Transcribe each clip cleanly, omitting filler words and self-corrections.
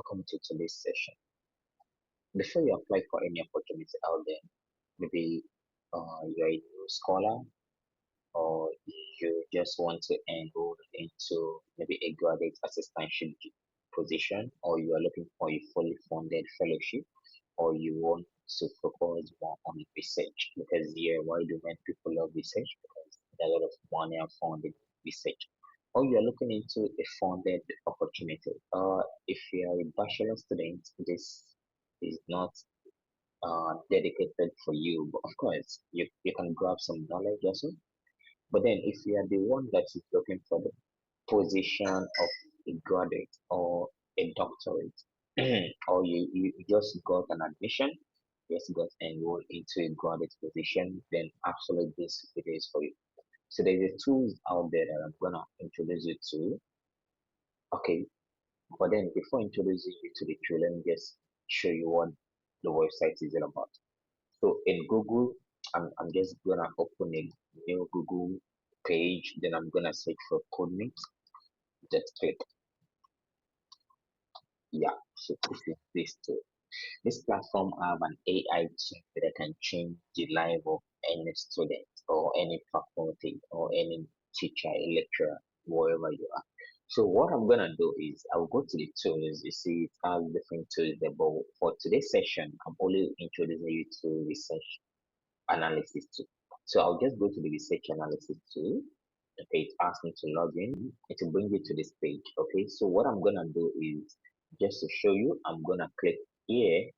welcome to today's session. Before you apply for any opportunity out there, maybe you're a new scholar or you just want to enroll into maybe a graduate assistantship position, or you are looking for a fully funded fellowship, or you want to focus more on research because yeah, why do many people love research? Because there's a lot of money are found in research. Or you are looking into a funded opportunity. If you are a bachelor student, this is not dedicated for you, but of course you can grab some knowledge also. But then if you are the one that is looking for the position of a graduate or a doctorate, or you just got an admission, just got enrolled into a graduate position, then absolutely this video is for you. So there's a tools out there that I'm gonna introduce you to. Okay, but then before introducing you to the tool, let me just show you what the website is all about. So in Google, I'm just gonna open a new Google page, then I'm gonna search for Qudmeet.click. Yeah, so this is this tool. This platform have an AI tool that can change the life of any student or any faculty or any teacher, lecturer, wherever you are. So what I'm gonna do is I'll go to the tools. You see, it has different tools there, but for today's session, I'm only introducing you to research analysis tool. So I'll just go to the research analysis tool. Okay, it asks me to log in. It will bring you to this page. Okay, so what I'm gonna do is just to show you, I'm gonna click here.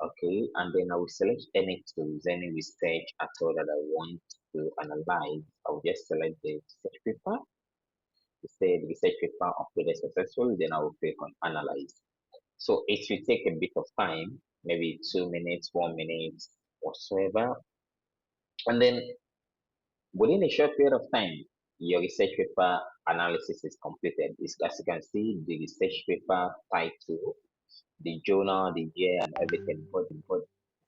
Okay, and then I will select any tools, any research at all that I want to analyze. I'll just select the research paper. It says research paper uploaded successfully, then I will click on analyze. So it will take a bit of time, maybe 2 minutes, 1 minute, whatsoever. And then within a short period of time, your research paper analysis is completed. As you can see, the research paper title, the journal, the year, and everything. But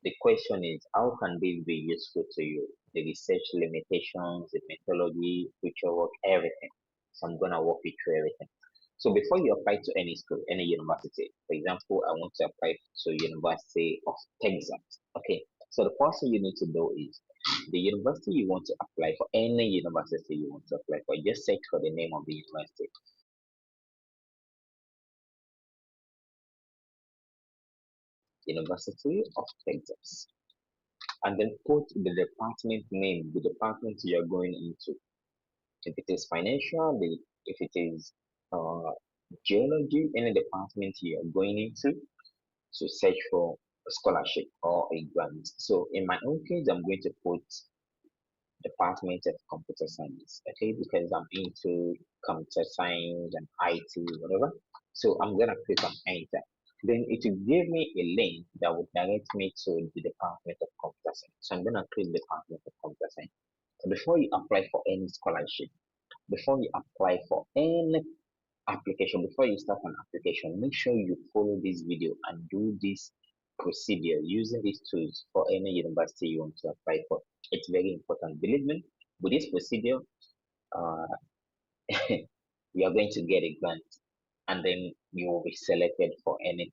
the question is, how can this be useful to you? The research limitations, the methodology, future work, everything. So I'm gonna walk you through everything. So before you apply to any school, any university, for example, I want to apply to University of Texas. Okay. So the first thing you need to do is the university you want to apply for, any university you want to apply for, just search for the name of the university. University of Texas. And then put the department name, the department you're going into. If it is financial, if it is uh, geology, any department you're going into, so search for a scholarship or a grant. So in my own case, I'm going to put Department of Computer Science, okay, because I'm into computer science and IT, whatever. So I'm gonna click on enter. Then it will give me a link that will direct me to the Department of Computer Science. So I'm gonna click Department of Computer Science. So before you apply for any scholarship, before you apply for any application, before you start an application, make sure you follow this video and do this procedure using these tools for any university you want to apply for. It's very important. Believe me, with this procedure, uh, you are going to get a grant and then you will be selected for any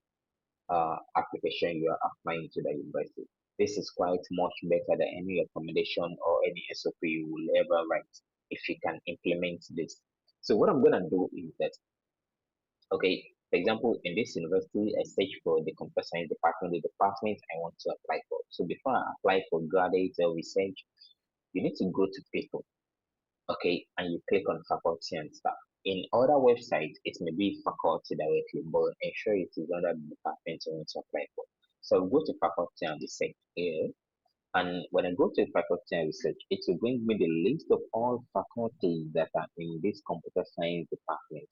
application you are applying to the university. This is quite much better than any recommendation or any SOP you will ever write if you can implement this. So what I'm gonna do is that, okay, for example, in this university, I search for the computer science department, the department I want to apply for. So before I apply for graduate or research, you need to go to people, okay, and you click on faculty and staff. In other websites, it may be faculty directly, but ensure it is under the department you want to apply for. So go to faculty and research here. And when I go to faculty and research, it will bring me the list of all faculties that are in this computer science department.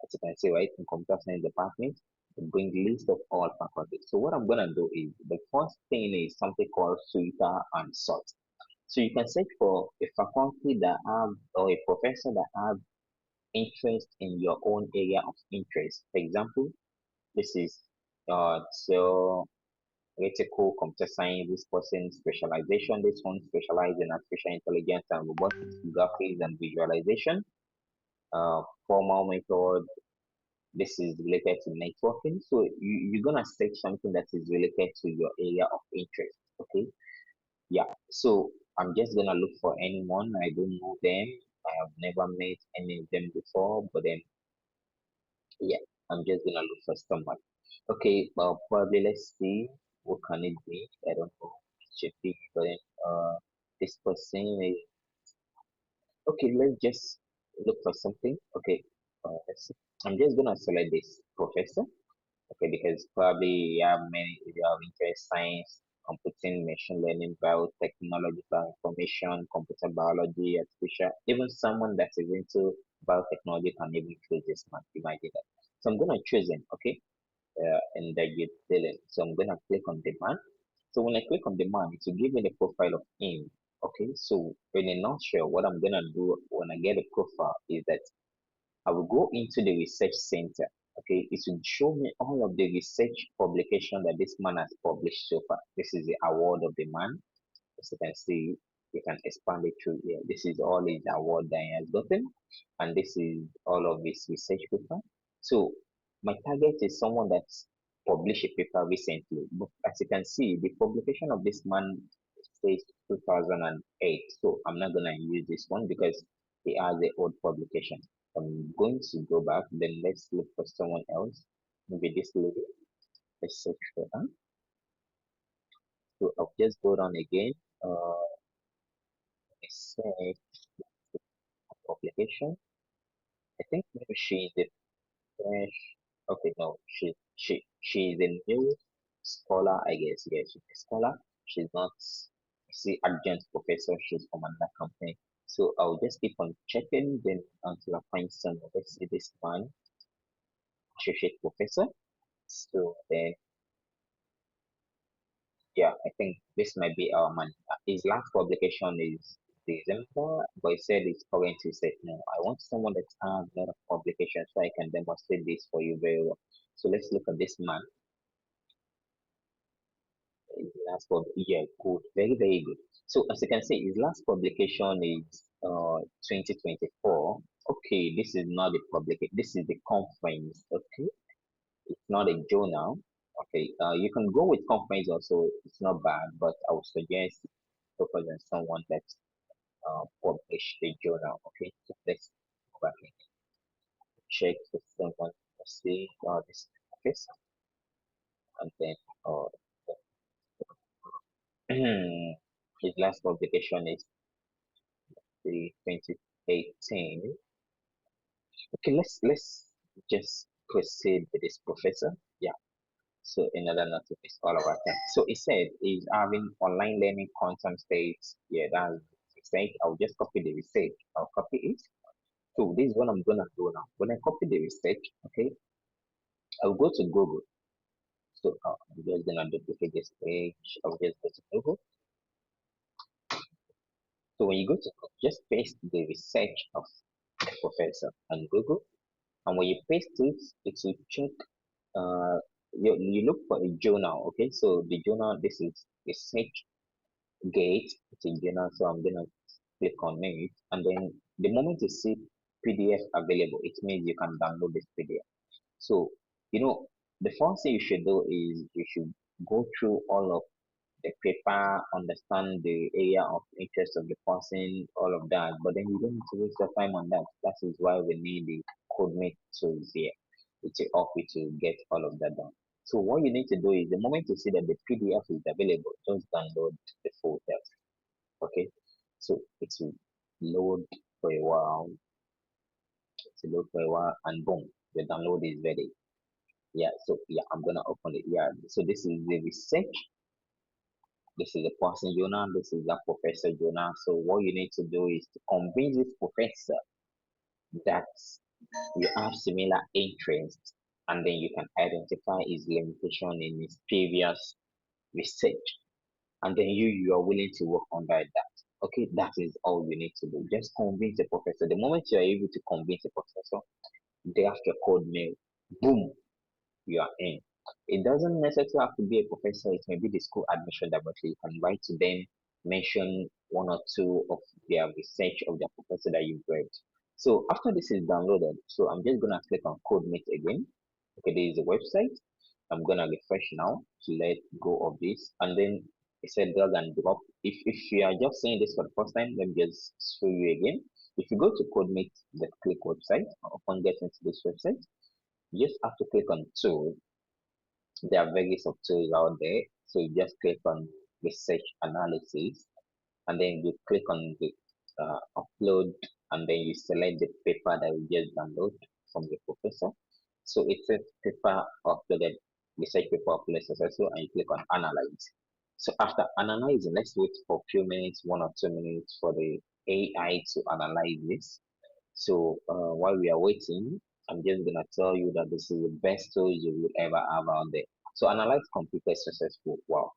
As you can see, right, in computer science department, it brings list of all faculties. So what I'm gonna do is the first thing is something called filter and sort. So you can search for a faculty that have or a professor that have interest in your own area of interest. For example, this is so theoretical computer science, this person specialization, this one specialized in artificial intelligence and robotics, graphics and visualization, formal method, This is related to networking. So you're gonna search something that is related to your area of interest. Okay. Yeah. So I'm just gonna look for anyone. I don't know them. I have never met any of them before, but then yeah, I'm just gonna look for someone. Okay, well probably let's see what can it be. I don't know. It should be, but then this person is okay. Let's just look for something. Okay, let's see. I'm just gonna select this professor. Okay, because probably you have interest science, computing, machine learning, biotechnology, bioinformation, computer biology, artificial, even someone that is into biotechnology can even choose this one. Imagine that. So I'm gonna choose him, okay? And then you fill it. So I'm gonna click on demand. So when I click on demand, it will give me the profile of him. Okay, so in a nutshell, what I'm gonna do when I get a profile is that I will go into the research center. Okay, it will show me all of the research publication that this man has published so far. This is the award of the man. As you can see, you can expand it through here. This is all his award that he has gotten, and this is all of his research paper. So my target is someone that's published a paper recently. But as you can see, the publication of this man says 2008. So I'm not gonna use this one because he has the old publication. I'm going to go back. Then let's look for someone else. Maybe this lady. Let's search for her. So I'll just go down again. Search publication. I think maybe she is a fresh. Okay, no, she is a new scholar. I guess yes, she's a scholar. She's not. See, adjunct professor. She's from another company. So I'll just keep on checking then until I find someone. Let's see this one, associate professor. So then, yeah, I think this might be our man. His last publication is December, but he said his current is said no. I want someone that has a lot of publications so I can demonstrate this for you very well. So let's look at this man. His last yeah, good, very very good. So as you can see, his last publication is 2024. Okay, this is not the publication. This is the conference. Okay, it's not a journal. Okay, you can go with conference also. It's not bad, but I would suggest focus on someone that published a journal. Okay, so let's go back and check for someone. Let's see this office, and then uh, his last publication is the 2018. Okay, let's just proceed with this professor. Yeah. So in order not to miss all of our time. So it said is having online learning content states. Yeah, that's research. I'll just copy the research. I'll copy it. So this is what I'm gonna do now. When I copy the research, okay, I'll go to Google. So I'm just gonna duplicate this page. I'll just go to Google. So when you go to Google, just paste the research of the professor on Google. And when you paste it, it will check you look for a journal, okay? So the journal, this is research gate, it's a journal, so I'm gonna click on it, and then the moment you see PDF available, it means you can download this PDF. So, the first thing you should do is you should go through all of the paper, understand the area of interest of the person, all of that. But then you don't need to waste your time on that. That is why we need the Qudmeet tools here. It's a help you to get all of that done. So what you need to do is the moment you see that the PDF is available, just download the full text. Okay. So it will load for a while. It will load for a while and boom, the download is ready. Yeah, so yeah, I'm gonna open it. Yeah, so this is the research. This is a person journal. This is a professor journal. So what you need to do is to convince this professor that you have similar interests, and then you can identify his limitation in his previous research, and then you are willing to work under that. Okay, that is all you need to do. Just convince the professor. The moment you are able to convince the professor, they have your code mail. Boom, you are in. It doesn't necessarily have to be a professor, it may be the school admission directly. You can write to them, mention one or two of their research of their professor that you've read. So after this is downloaded, so I'm just gonna click on Qudmeet again. Okay, there is a website. I'm gonna refresh now to let go of this, and then it said drag and drop. If you are just saying this for the first time, let me just show you again. If you go to Qudmeet.click website, upon getting to this website, you just have to click on tool. There are various of tools out there. So you just click on research analysis, and then you click on the upload, and then you select the paper that you just download from the professor. So it says paper uploaded, research paper uploaded successful, and you click on analyze. So after analyzing, let's wait for a few minutes, 1 or 2 minutes for the AI to analyze this. So while we are waiting, I'm just gonna tell you that this is the best tool you will ever have out there. So analyze computer successful. Wow.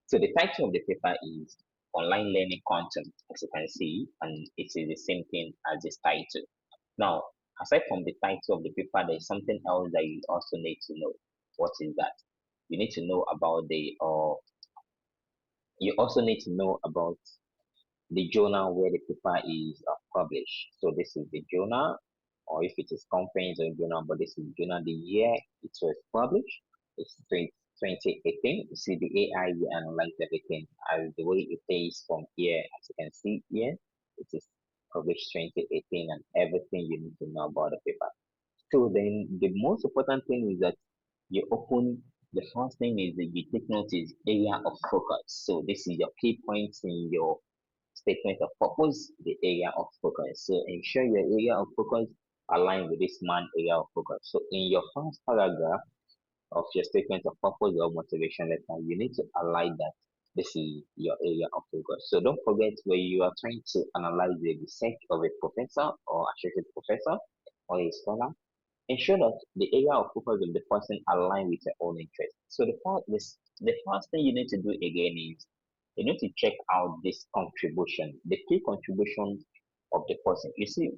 So the title of the paper is online learning content, as you can see, and it is the same thing as this title. Now, aside from the title of the paper, there is something else that you also need to know. What is that? You need to know about you also need to know about the journal where the paper is published. So this is the journal, or if it is conference or journal, but this is journal, the year it was published. It's 2018. You see the AI will analyze everything as the way it is from here, as you can see here. It is published 2018 and everything you need to know about the paper. So then the most important thing is that you open the first thing is that you take notice area of focus. So this is your key points in your statement of purpose, the area of focus. So ensure your area of focus align with this man area of focus. So in your first paragraph of your statement of purpose or motivation letter, you need to align that this is your area of focus. So don't forget when you are trying to analyze the research of a professor or associate professor or a scholar, ensure that the area of focus of the person align with your own interest. So the first thing you need to do again is you need to check out this contribution, the key contribution of the person. You see,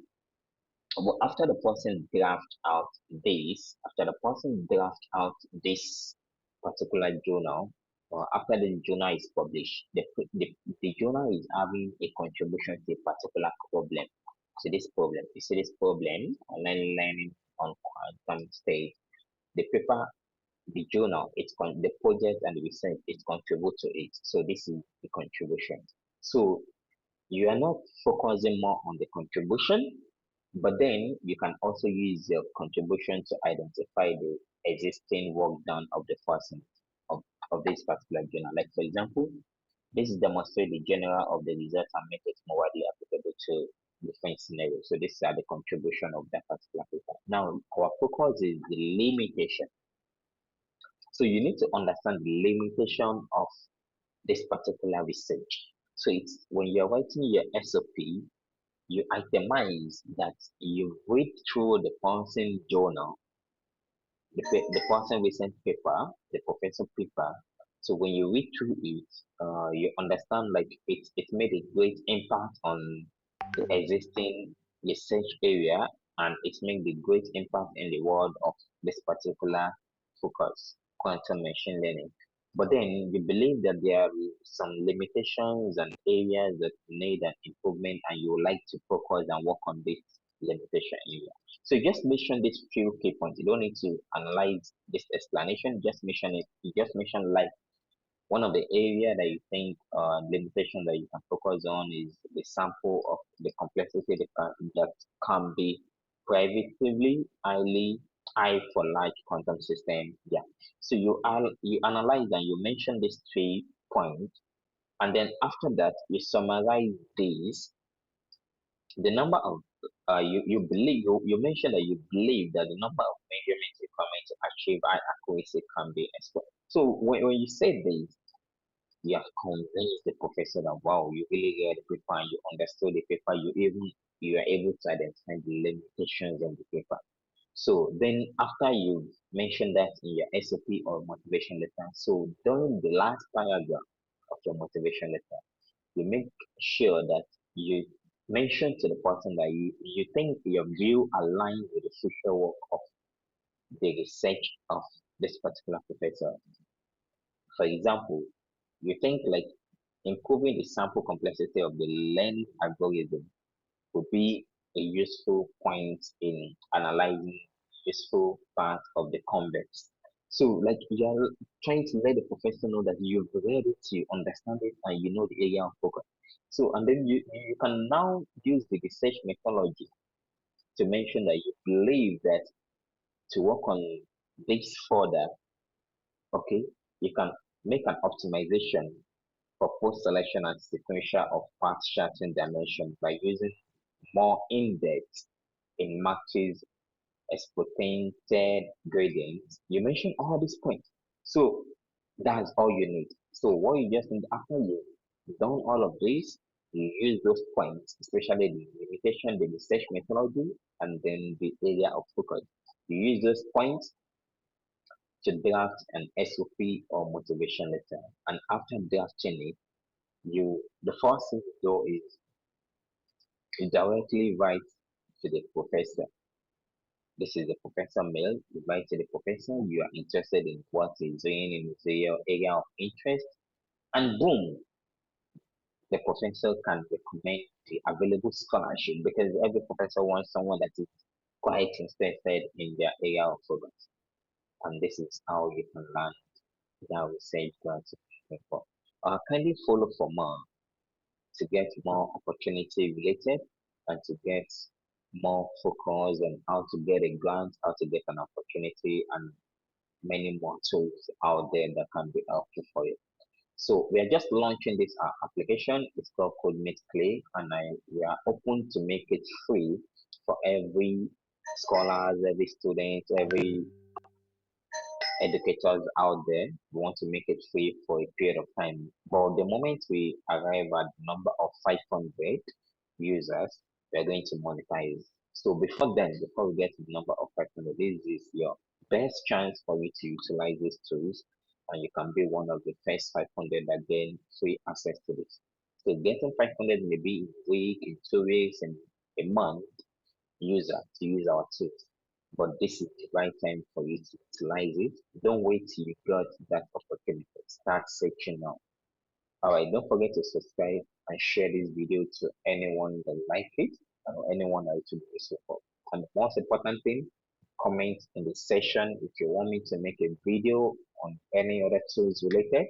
after the person draft out this particular journal, or after the journal is published, the journal is having a contribution to a particular problem. So this problem, you see this problem, online learning on quantum state, the paper, the journal, the project and the research, it contribute to it. So this is the contribution. So you are not focusing more on the contribution, but then you can also use your contribution to identify the existing work done of the person of this particular journal. Like for example, this is demonstrate the general of the results and make it more widely applicable to different scenarios. So these are the contribution of that particular paper. Now our focus is the limitation. So you need to understand the limitation of this particular research. So it's when you're writing your SOP, you itemize that you read through the person journal, the person recent paper, the professor paper. So when you read through it, you understand like it made a great impact on the existing research area, and it made a great impact in the world of this particular focus, quantum machine learning. But then you believe that there are some limitations and areas that need an improvement, and you would like to focus and work on this limitation area. So you just mention these few key points. You don't need to analyze this explanation. Just mention it. You just mention like one of the area that you think limitation that you can focus on is the sample of the complexity that can be privatively highly high for large quantum system. Yeah. So you analyze and you mention these 3 points, and then after that you summarize these the number of you mentioned that you believe that the number of measurements required to achieve high accuracy can be explored. So when you say this, you have convinced the professor that wow, you really read the paper and you understood the paper, you are able to identify the limitations of the paper. So then after you mention that in your SOP or motivation letter, so during the last paragraph of your motivation letter, you make sure that you mention to the person that you think your view aligns with the future work of the research of this particular professor. For example, you think like improving the sample complexity of the learning algorithm would be a useful point in analyzing useful part of the context. So, like you're trying to let the professor know that you've read it, you understand it, and you know the area of focus. So, and then you can now use the research methodology to mention that you believe that to work on this further, okay, you can make an optimization for post selection and sequential of path shortening dimension by using more index in matches exponented gradients. You mentioned all these points. So that's all you need. So what you just need after you done all of this, you use those points, especially the limitation, the research methodology, and then the area of focus. You use those points to draft an SOP or motivation letter. And after drafting it, the first thing you do is you directly write to the professor. This is the professor mail. You write to the professor, you are interested in what he's doing in his area of interest, and boom, the professor can recommend the available scholarship because every professor wants someone that is quite interested in their area of focus. And this is how you can learn that research grants. Kindly follow for more to get more opportunity related and to get more focus on how to get a grant, how to get an opportunity, and many more tools out there that can be helpful for you. So we are just launching this application. It's called Qudmeet.click, and we are open to make it free for every scholars, every student, every educators out there. We want to make it free for a period of time. But the moment we arrive at the number of 500 users, we are going to monetize. So before then, before we get to the number of 500, this is your best chance for you to utilize these tools, and you can be one of the first 500 that gain free access to this. So getting 500 maybe in a week, in 2 weeks, in a month user to use our tools. But this is the right time for you to utilize it. Don't wait till you got that opportunity. Start searching now. Alright, don't forget to subscribe and share this video to anyone that like it or anyone that it will be useful for. And the most important thing, comment in the section if you want me to make a video on any other tools related.